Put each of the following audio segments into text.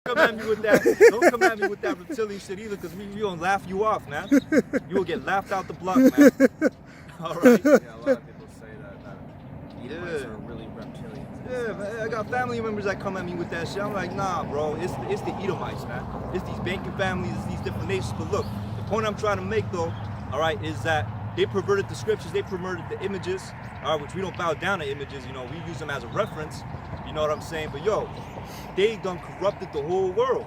Come at me with that. Don't come at me with that reptilian shit either, because we gonna laugh you off, man. You will get laughed out the block, man. All right. Yeah, a lot of people say that Edomites are really reptilians. Yeah, man, I got family members that come at me with that shit. I'm like, nah, bro, it's the Edomites, man. It's these banking families, it's these different nations. But look, the point I'm trying to make, though, all right, is that they perverted the scriptures, they perverted the images, all right, which we don't bow down to images, you know, we use them as a reference, you know what I'm saying? But yo, they done corrupted the whole world,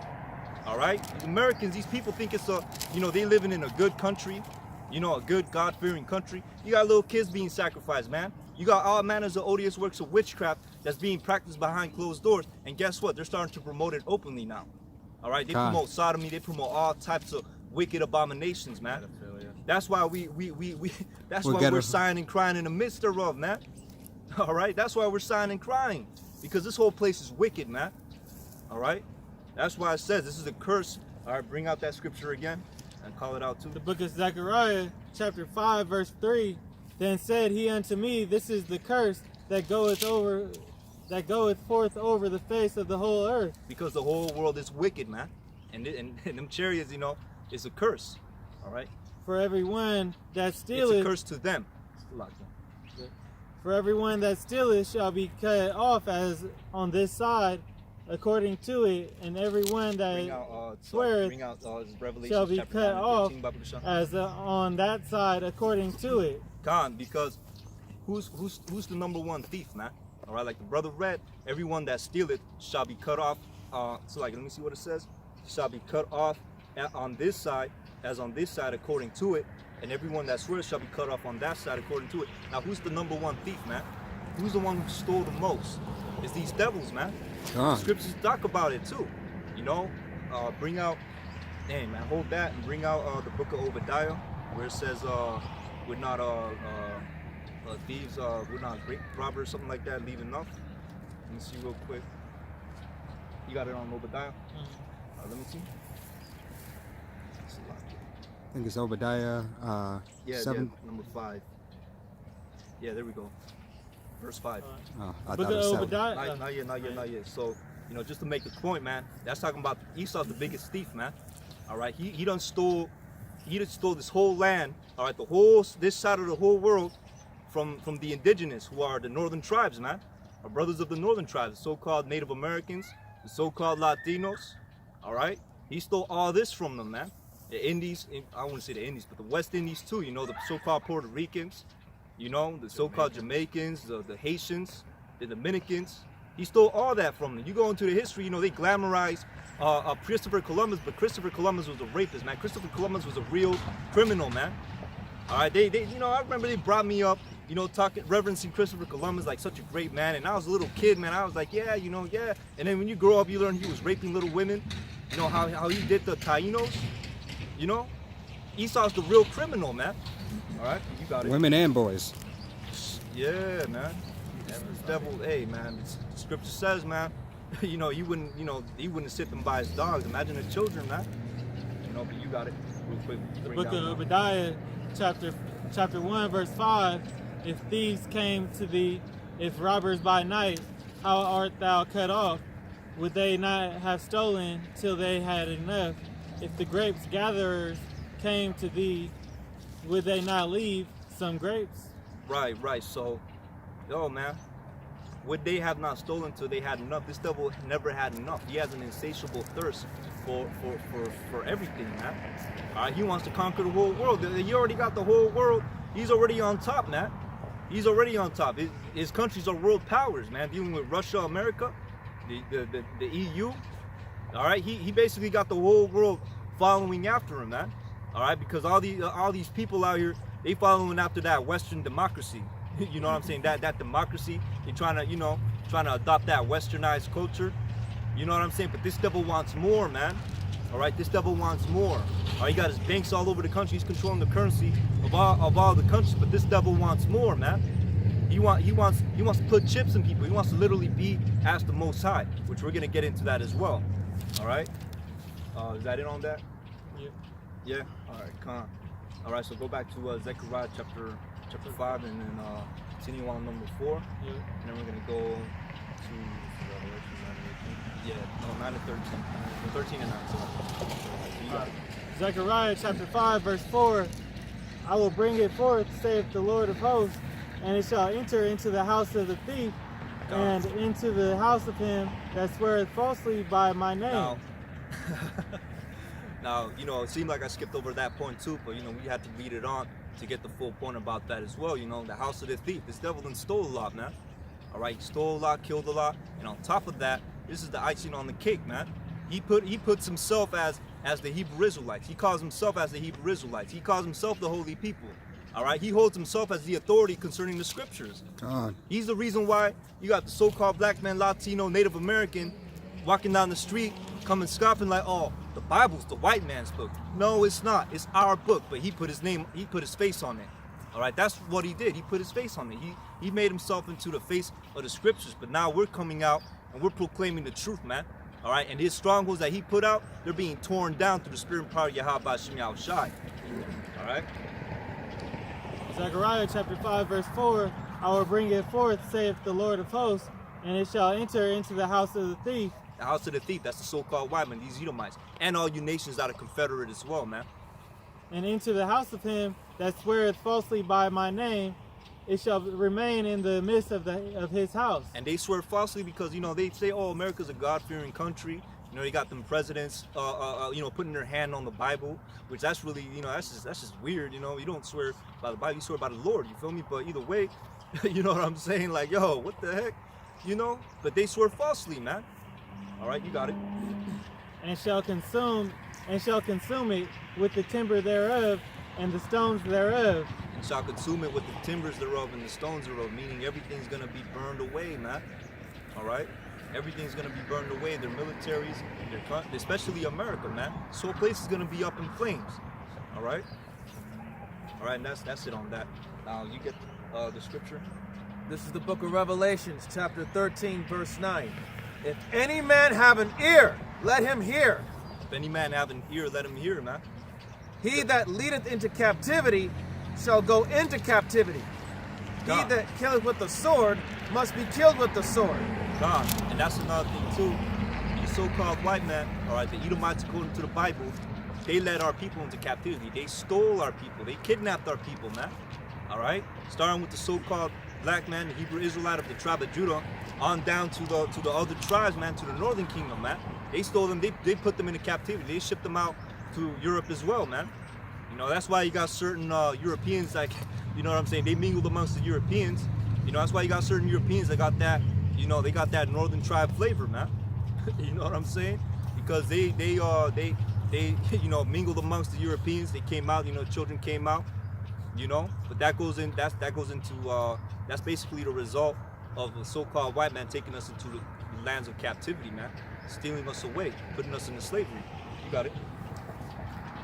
all right? Americans, these people think it's a, you know, they living in a good country, you know, a good God-fearing country. You got little kids being sacrificed, man. You got all manners of odious works of witchcraft that's being practiced behind closed doors. And guess what? They're starting to promote it openly now. All right? They promote sodomy. They promote all types of wicked abominations, man. That's why we're sighing and crying in the midst thereof, man. All right? That's why we're sighing and crying. Because this whole place is wicked, man. All right? That's why it says this is a curse. All right, bring out that scripture again and call it out too. The book of Zechariah, chapter 5, verse 3. Then said he unto me, this is the curse that goeth forth over the face of the whole earth. Because the whole world is wicked, man. And them chariots, you know, is a curse. All right? For everyone that stealeth. It's a curse to them. For everyone that stealeth shall be cut off as on this side, according to it, and everyone that sweareth shall be cut off as on that side, according to it. Khan, because who's the number one thief, man? All right, like the brother read, everyone that stealeth shall be cut off. So like, let me see what it says. Shall be cut off on this side, as on this side, according to it. And everyone that swears shall be cut off on that side according to it. Now, who's the number one thief, man? Who's the one who stole the most? It's these devils, man. The scriptures talk about it too. You know, bring out, hey man, hold that and bring out the book of Obadiah, where it says we're not thieves, we're not great robbers, something like that, leave enough. Let me see real quick. You got it on Obadiah? Let me see. I think it's Obadiah 7. Yeah, number 5. Yeah, there we go. Verse 5. Oh, I thought it was 7. Not yet. So, you know, just to make the point, man, that's talking about Esau's the biggest thief, man. All right, he done stole this whole land. All right, this side of the whole world from the indigenous, who are the northern tribes, man. Our brothers of the northern tribes, the so-called Native Americans, the so-called Latinos. All right, he stole all this from them, man. The Indies, I wouldn't say the Indies, but the West Indies too, you know, the so-called Puerto Ricans, you know, the so-called Jamaicans, the Haitians, the Dominicans. He stole all that from them. You go into the history, you know, they glamorize Christopher Columbus, but Christopher Columbus was a rapist, man. Christopher Columbus was a real criminal, man. All right, they you know, I remember they brought me up, you know, reverencing Christopher Columbus like such a great man. And I was a little kid, man. I was like, yeah, you know, yeah. And then when you grow up, you learn he was raping little women. You know, how he did the Tainos. You know, Esau's the real criminal, man. All right, you got it. Women and boys. Yeah, man. This devil, hey, man. The scripture says, man. You know, he wouldn't sit them by his dogs. Imagine the children, man. You know, but you got it. Real quick. The book of Obadiah, chapter 1, verse 5. If thieves came to thee, if robbers by night, how art thou cut off? Would they not have stolen till they had enough? If the grapes gatherers came to thee, would they not leave some grapes? Right. So, yo, man, would they have not stolen till they had enough? This devil never had enough. He has an insatiable thirst for everything, man. All right, he wants to conquer the whole world. He already got the whole world. He's already on top, man. He's already on top. His countries are world powers, man. Dealing with Russia, America, the EU. All right, he basically got the whole world following after him, man. All right, because all these people out here, they following after that Western democracy. You know what I'm saying? That democracy. They trying to adopt that westernized culture. You know what I'm saying? But this devil wants more, man. All right, this devil wants more. All right, he got his banks all over the country. He's controlling the currency of all the countries. But this devil wants more, man. He wants to put chips in people. He wants to literally be as the Most High, which we're gonna get into that as well. All right. Is that it on that? Yeah. All right. Con. All right. So go back to Zechariah chapter 5, and then continue on number 4. Yeah. And then we're gonna go to Revelation 9:18. Yeah, no, 9 and 13. 13 and 9. So you got it. Zechariah chapter 5, verse 4. I will bring it forth, saith the Lord of hosts, and it shall enter into the house of the thief, and into the house of him that sweareth falsely by my name. Now, you know, it seemed like I skipped over that point too, but you know, we had to read it on to get the full point about that as well. You know, the house of the thief. This devil done stole a lot, man. All right, he stole a lot, killed a lot, and on top of that, this is the icing on the cake, man. He puts himself as the Hebrew Israelites. He calls himself as the Hebrew Israelites. He calls himself the holy people. All right, he holds himself as the authority concerning the scriptures. God. He's the reason why you got the so-called black man, Latino, Native American walking down the street, coming scoffing like, oh, the Bible's the white man's book. No, it's not. It's our book, but he put his face on it. All right, that's what he did. He put his face on it. He made himself into the face of the scriptures, but now we're coming out and we're proclaiming the truth, man. All right, and his strongholds that he put out, they're being torn down through the spirit and power of Yahweh Hashem Yahushai. All right? Zechariah chapter 5, verse 4. I will bring it forth, saith the Lord of hosts, and it shall enter into the house of the thief. The house of the thief, that's the so-called white man, these Edomites, and all you nations that are confederate as well, man. And into the house of him that sweareth falsely by my name, it shall remain in the midst of his house. And they swear falsely because, you know, they say, oh, America's a God-fearing country. You know, they got them presidents, you know, putting their hand on the Bible, which that's really, you know, that's just weird. You know, you don't swear by the Bible, you swear by the Lord. You feel me? But either way, you know what I'm saying? Like, yo, what the heck? You know? But they swear falsely, man. All right, you got it. And shall consume it with the timber thereof and the stones thereof. And shall consume it with the timbers thereof and the stones thereof, meaning everything's gonna be burned away, man. All right, everything's gonna be burned away. Their militaries, especially America, man. This whole place is gonna be up in flames. All right, and that's it on that. Now you get the scripture. This is the book of Revelations, chapter 13, verse 9. If any man have an ear, let him hear. If any man have an ear, let him hear, man. He that leadeth into captivity shall go into captivity. God. He that killeth with the sword must be killed with the sword. God, and that's another thing too. These so-called white men, all right, the Edomites, according to the Bible, they led our people into captivity. They stole our people. They kidnapped our people, man. All right, starting with the so-called black man, the Hebrew Israelite of the tribe of Judah, on down to the other tribes, man, to the northern kingdom, man. They stole them. They put them into captivity. They shipped them out to Europe as well, man. You know, that's why you got certain Europeans, like, you know what I'm saying, they mingled amongst the Europeans. You know, that's why you got certain Europeans that got that, you know, they got that northern tribe flavor, man. You know what I'm saying? Because they you know, mingled amongst the Europeans. They came out, you know, children came out, you know. But that goes into that's basically the result of the so-called white man taking us into the lands of captivity, man, stealing us away, putting us into slavery. You got it.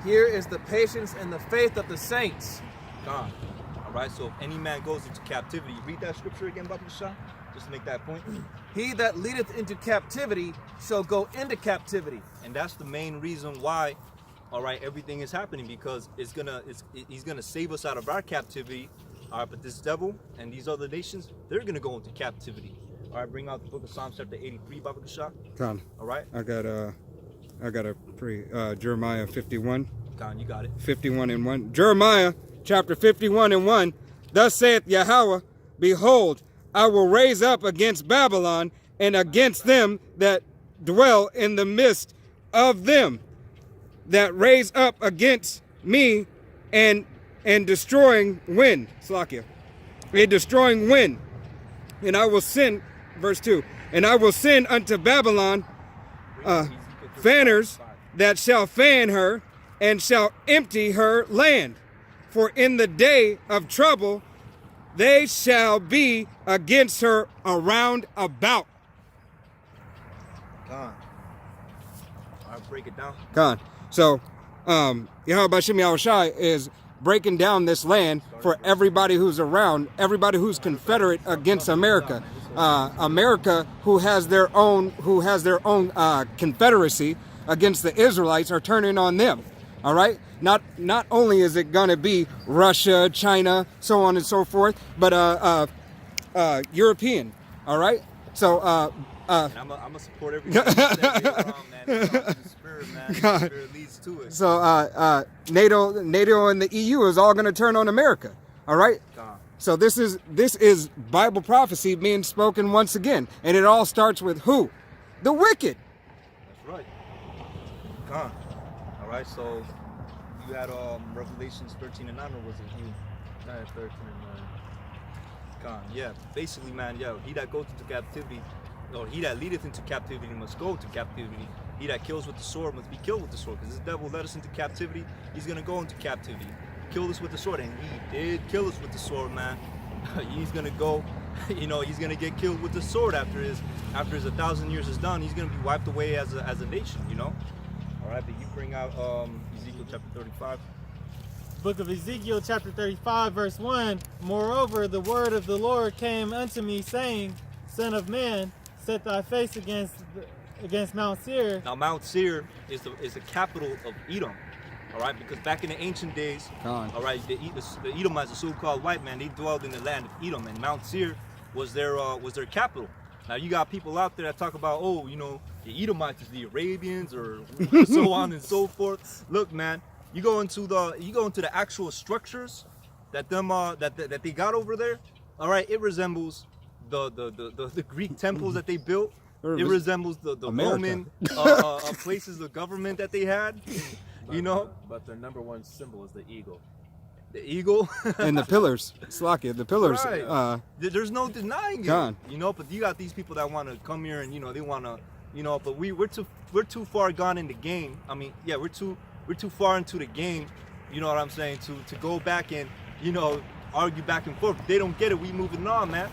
Here is the patience and the faith of the saints. God. All right, so if any man goes into captivity, read that scripture again, Baba Shah, just to make that point. He that leadeth into captivity shall go into captivity. And that's the main reason why, all right, everything is happening, because he's gonna save us out of our captivity. All right, but this devil and these other nations, they're gonna go into captivity. All right, bring out the book of Psalms chapter 83, Baba Shah. Con. All right. I got a Jeremiah 51. Con, you got it. 51 and 1. Jeremiah chapter 51 and 1. Thus saith Yahweh, behold, I will raise up against Babylon and against them that dwell in the midst of them, that raise up against me and destroying wind. Slakia. A destroying wind. And I will send, verse 2, and I will send unto Babylon fanners that shall fan her and shall empty her land. For in the day of trouble they shall be against her around about. Con. All right, break it down. Con. So, Yahweh Hashem Yahushai is breaking down this land for everybody who's around, everybody who's confederate against America. America, who has their own confederacy against the Israelites, are turning on them. All right. Not only is it gonna be Russia, China, so on and so forth, but European. All right. So And I'm gonna support everything you said later on, man. It's all in the spirit, man. The spirit leads to it. So NATO and the EU is all going to turn on America. All right. So this is Bible prophecy being spoken once again, and it all starts with who? The wicked. That's right. All right. So you had Revelations 13 and 9, or was it you? 13 and 9. Yeah. Basically, man. Yeah. He that goes into captivity, or he that leadeth into captivity must go to captivity. He that kills with the sword must be killed with the sword. Because this devil led us into captivity, he's gonna go into captivity. Kill us with the sword, and he did kill us with the sword, man. He's gonna go, he's gonna get killed with the sword after his 1,000 years is done. He's gonna be wiped away as a nation, All right, but you bring out Ezekiel chapter 35. Book of Ezekiel chapter 35 verse 1. Moreover, the word of the Lord came unto me, saying, Son of man, set thy face against Mount Seir. Now Mount Seir is the capital of Edom. All right, because back in the ancient days, all right, the Edomites, the so-called white man, they dwelled in the land of Edom, and Mount Seir was their capital. Now you got people out there that talk about, the Edomites is the Arabians, or so on and so forth. Look, man, you go into the actual structures that that they got over there. All right, it resembles the Greek temples that they built. It resembles the Roman places of government that they had. But their number one symbol is the eagle. The eagle and the pillars. Slakia, the pillars. Right. There's no denying it. But you got these people that want to come here and they want to, but we're too far gone in the game. I mean, yeah, we're too far into the game. You know what I'm saying? To go back and argue back and forth. If they don't get it, we moving on, man.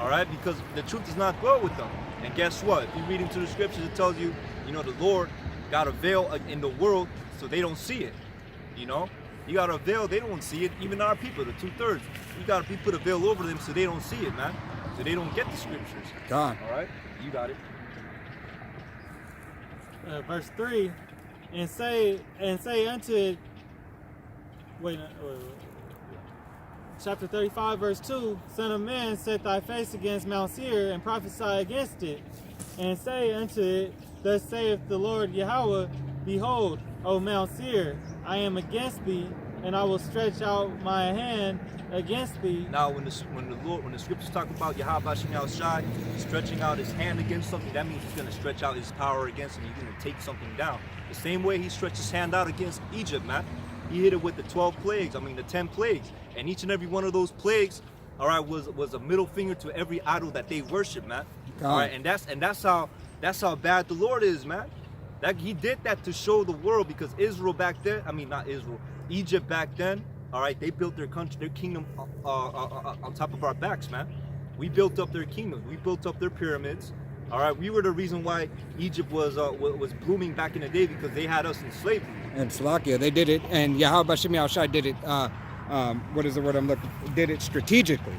All right, because the truth does not dwell with them. And guess what? If you read into the scriptures, it tells you, the Lord got a veil in the world so they don't see it. You got a veil, they don't see it. Even our people, the 2/3, you put a veil over them so they don't see it, man. So they don't get the scriptures. God. All right, you got it. Verse 3, and say unto it. Wait. Chapter 35, verse 2, Son of man, set thy face against Mount Seir, and prophesy against it, and say unto it, Thus saith the Lord Yahweh, Behold, O Mount Seir, I am against thee, and I will stretch out my hand against thee. Now, when the scriptures talk about Yahweh Shai stretching out his hand against something, that means he's going to stretch out his power against him. He's going to take something down. The same way he stretched his hand out against Egypt, man. He hit it with the 12 plagues. The 10 plagues. And each and every one of those plagues, all right, was a middle finger to every idol that they worship, man. All right, and that's how bad the Lord is, man. That he did that to show the world, because Israel back then, not Israel, Egypt back then, all right, they built their country, their kingdom on top of our backs, man. We built up their kingdoms. We built up their pyramids. All right, we were the reason why Egypt was blooming back in the day, because they had us in slavery. And Salakia, they did it, and Yahweh Shem Shai did it. What is the word I'm looking for? Did it strategically.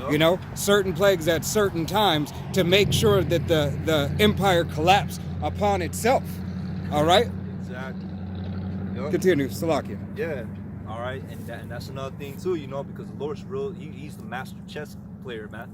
Yep. Certain plagues at certain times to make sure that the empire collapsed upon itself. All right. Exactly. Yep. Continue, Salakia. Yeah. All right, and that's another thing too, because the Lord's real. He's the master chess player, man.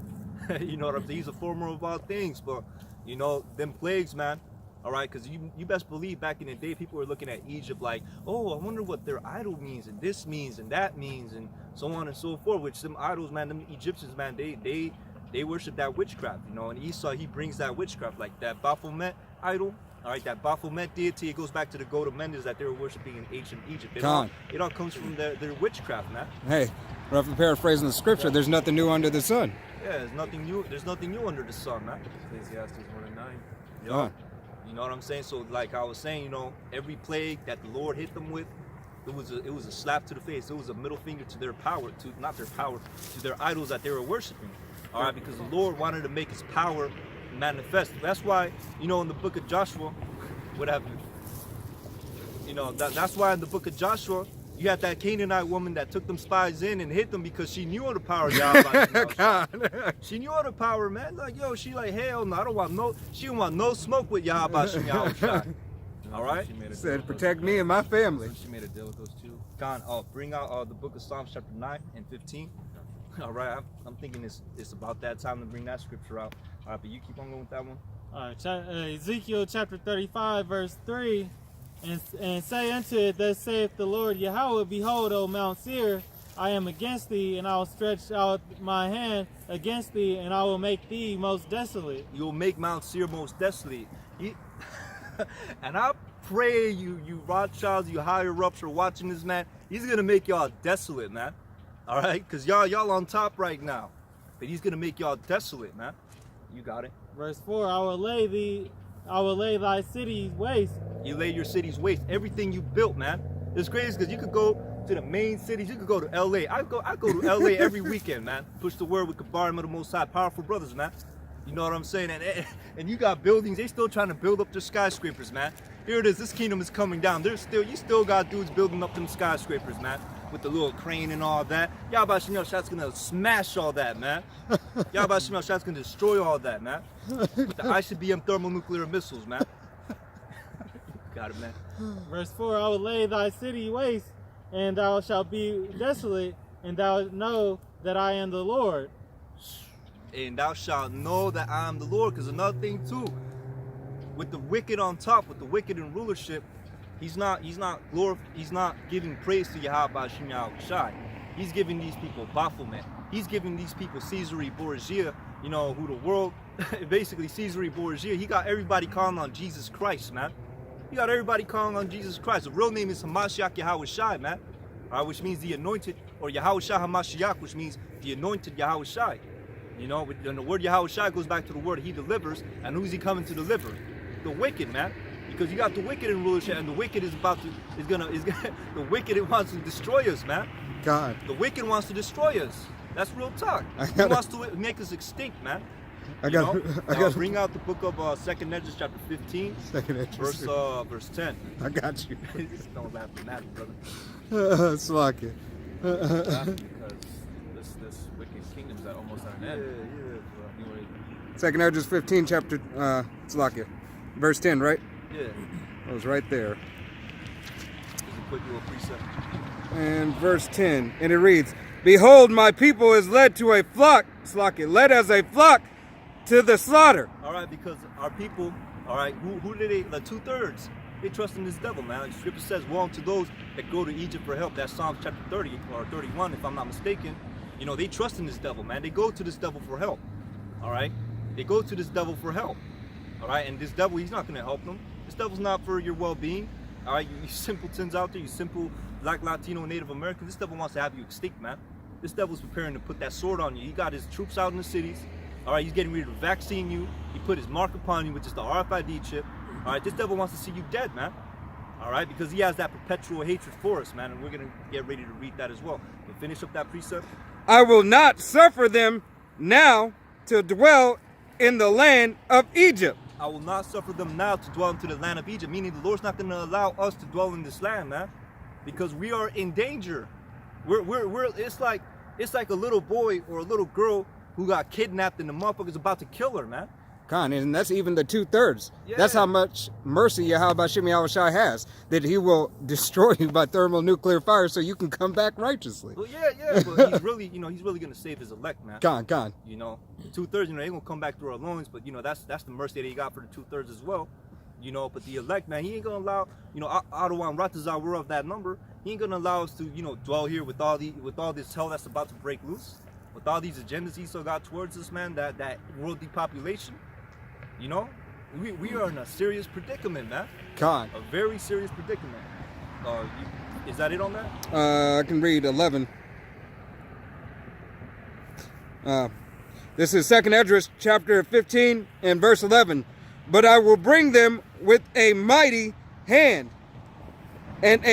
You know what I'm saying? He's a former of all things, but them plagues, man. All right, because you best believe back in the day, people were looking at Egypt like, oh, I wonder what their idol means, and this means, and that means, and so on and so forth. Which them idols, man, them Egyptians, man, they worship that witchcraft, And Esau, he brings that witchcraft, like that Baphomet idol. All right, that Baphomet deity, it goes back to the god of Mendes that they were worshiping in ancient Egypt. It all comes from their witchcraft, man. Hey, roughly paraphrasing the scripture, there's nothing new under the sun. Yeah, there's nothing new. There's nothing new under the sun, man. Ecclesiastes 1:9. Yeah. You know what I'm saying? So, like I was saying, every plague that the Lord hit them with, it was a slap to the face. It was a middle finger to their power, to their idols that they were worshiping. All right, because the Lord wanted to make His power manifest. That's why, in the book of Joshua, what happened? That's why in the book of Joshua, you had that Canaanite woman that took them spies in and hit them because she knew of the power of Yahweh. She knew of the power, man. Like, she like, hell no, she don't want no smoke with Yahweh. All right? She said, protect me and my family. She made a deal with those two. Bring out the book of Psalms chapter 9 and 15. All right, I'm thinking it's about that time to bring that scripture out. All right, but you keep on going with that one. All right, Ezekiel chapter 35, verse 3, and say unto it, thus saith the Lord Yahweh, behold, O Mount Seir, I am against thee, and I will stretch out my hand against thee, and I will make thee most desolate. You'll make Mount Seir most desolate. And I pray you Rothschilds, you higher ups are watching this, man. He's gonna make y'all desolate, man. All right, cause y'all on top right now, but he's gonna make y'all desolate, man. You got it. Verse 4, I will lay thy cities waste. You lay your cities waste. Everything you built, man. It's crazy because you could go to the main cities. You could go to LA. I go to LA every weekend, man. Push the word with Kabarim of the Most High. Powerful brothers, man. You know what I'm saying? And you got buildings. They still trying to build up their skyscrapers, man. Here it is. This kingdom is coming down. You still got dudes building up them skyscrapers, man, with the little crane and all that. Yahweh Shemel Shot's gonna smash all that, man. Yahweh Shemel Shot's gonna destroy all that, man. With the ICBM thermonuclear missiles, man. Got it, man. Verse 4, I will lay thy city waste, and thou shalt be desolate, and thou know that I am the Lord. And thou shalt know that I am the Lord. Because another thing too, with the wicked on top, with the wicked in rulership, he's not giving praise to Yahweh Shem Yahushai. He's giving these people Baphomet. He's giving these people Caesarea Borgia, you know, who the world, basically Caesarea Borgia. He got everybody calling on Jesus Christ, man. He got everybody calling on Jesus Christ. The real name is Hamashiach Yahushai, man. Which means the anointed, or Yahushai Hamashiach, which means the anointed Yahushai. You know, and the word Yahushai goes back to the word he delivers. And who's he coming to deliver? The wicked, man. Because you got the wicked in rulership, and the wicked the wicked wants to destroy us, man. God. The wicked wants to destroy us. That's real talk. He wants to make us extinct, man. I got bring out the book of 2nd Esdras chapter 15, verse 10. I got you. Don't laugh at that, brother. Slack it. Because this wicked kingdom's at almost at an end. Yeah, bro. 2nd Esdras 15, chapter Slack it. Verse 10, right? Yeah. It was right there. Just a quick little precept. And verse 10, and it reads, behold, my people is led to a flock, Slack it, led as a flock to the slaughter. All right, because our people, all right, who did they, the 2/3, they trust in this devil, man. Like Scripture says, woe unto those that go to Egypt for help. That's Psalms chapter 30 or 31, if I'm not mistaken. You know, they trust in this devil, man. They go to this devil for help, all right? They go to this devil for help, all right? And this devil, he's not going to help them. This devil's not for your well-being, all right? You simpletons out there, you simple Black, Latino, Native Americans, this devil wants to have you extinct, man. This devil's preparing to put that sword on you. He got his troops out in the cities. All right, he's getting ready to vaccine you. He put his mark upon you with just the RFID chip. All right, this devil wants to see you dead, man. All right, because he has that perpetual hatred for us, man. And we're going to get ready to read that as well. But finish up that precept. I will not suffer them now to dwell in the land of Egypt. I will not suffer them now to dwell into the land of Egypt. Meaning the Lord's not going to allow us to dwell in this land, man. Because we are in danger. It's like a little boy or a little girl who got kidnapped and the motherfucker's about to kill her, man. Con, and that's even the 2/3. Yeah. That's how much mercy Yahweh Shem Yahushai has, that he will destroy you by thermonuclear fire so you can come back righteously. Well, yeah, but he's really, he's really gonna save his elect, man. Con. You know, 2/3, they're gonna come back through our loins, but that's the mercy that he got for the 2/3 as well. But the elect, man, he ain't gonna allow, Adawan Ratazar, we're of that number. He ain't gonna allow us to, dwell here with all this hell that's about to break loose, with all these agendas he still got towards us, man. That world depopulation. We are in a serious predicament, man. Con. A very serious predicament. Is that it on that? I can read 11. This is 2nd Esdras chapter 15 and verse 11. But I will bring them with a mighty hand and